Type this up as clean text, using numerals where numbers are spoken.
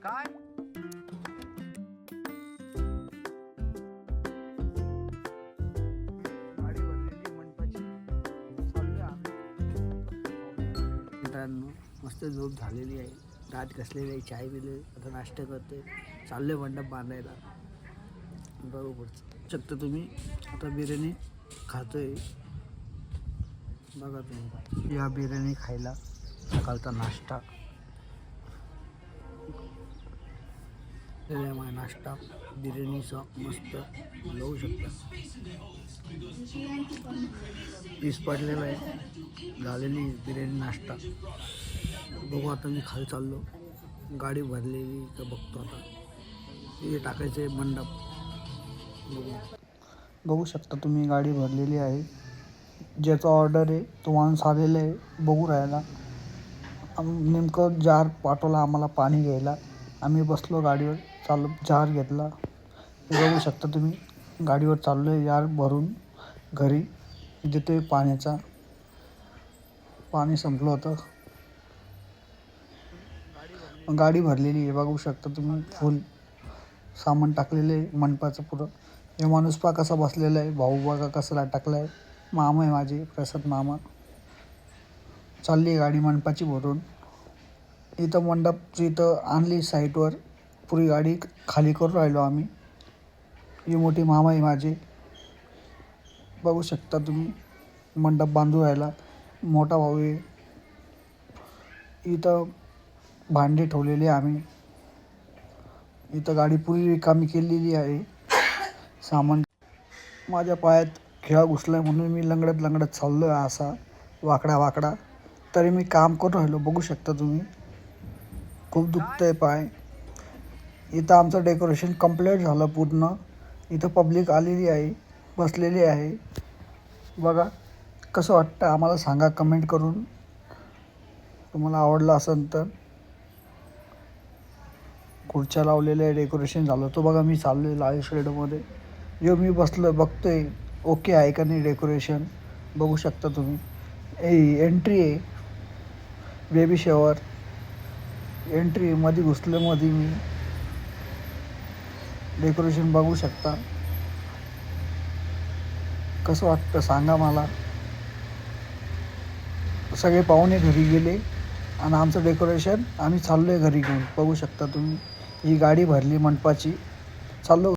काय गाडी भरलेली मंडपाची चाललोय आम्ही. मित्रांनो मस्त झोप झालेली आहे, दात घसलेली आहे, चाय पिले, आता नाश्ता करतोय, चाललोय मंडप बांधायला. बरोबर शकता तुम्ही, आता बिर्याणी खातोय बघा तुम्ही. या बिर्याणी खायला सकाळचा नाश्ता, नाश्ता बिर्याणीचा मस्त लावू शकता. पीस पडलेला आहे, झालेली बिर्याणी नाश्ता. बघू आता मी खाली चाललो, गाडी भरलेली का बघतो आता. हे टाकायचं आहे मंडप. बघू शकता तुम्ही, गाडी भरलेली आहे. ज्याचा ऑर्डर आहे तो माणूस आलेला आहे, बघू राहायला. नेमकं जार पाठवला आम्हाला पाणी घ्यायला. आम्ही बसलो गाडीवर, चालू जार घेतला. बघू शकता तुम्ही, गाडीवर चाललो आहे जार भरून घरी. देतोय पाण्याचा, पाणी संपलं होतं. गाडी भरलेली आहे, बघू शकता तुम्ही. फुल सामान टाकलेलं आहे मंडपाचं पुरं. हे माणूस पहा कसा बसलेला आहे, भाऊ बघा कसला टाकला आहे. मामा आहे माझे, प्रसाद मामा. चालली आहे गाडी मंडपाची भरून. इथं मंडपची इथं आणली साईटवर, पुरी गाडी खाली करून राहिलो आम्ही. ही मोठी मामा आहे माझे, बघू शकता तुम्ही. मंडप बांधू राहिला मोठा भाऊ आहे. इथं भांडे ठेवलेले आम्ही. इथं गाडी पुरी रिकामी केलेली आहे. सामान माझ्या पायात खिळा घुसला म्हणून मी लंगडत चाललो आहे असा वाकडा. तरी मी काम करून राहिलो, बघू शकता तुम्ही. खूप दुखतं आहे पाय. इथं आमचं डेकोरेशन कंप्लीट झालं पूर्ण. इथं पब्लिक आलेली आहे, बसलेली आहे. बघा कसं वाटतं आम्हाला सांगा कमेंट करून, तुम्हाला आवडलं असेल तर. खुर्च्या लावलेल्या आहे, डेकोरेशन झालं. तो बघा मी चाललो आहे लाल शेडमध्ये. जो मी बसलो बघतोय ओके आहे का नाही डेकोरेशन, बघू शकता तुम्ही. एंट्री आहे, बेबी शॉवर एंट्री. मध्ये घुसलं मध्ये मी. डेकोरेशन बघू शकता. कसं वाटतं सांगा मला. सगळे पाहुणे घरी गेले आणि आमचं डेकोरेशन आम्ही चाललो आहे घरी घेऊन, बघू शकता तुम्ही. ही गाडी भरली मंडपाची, चाललो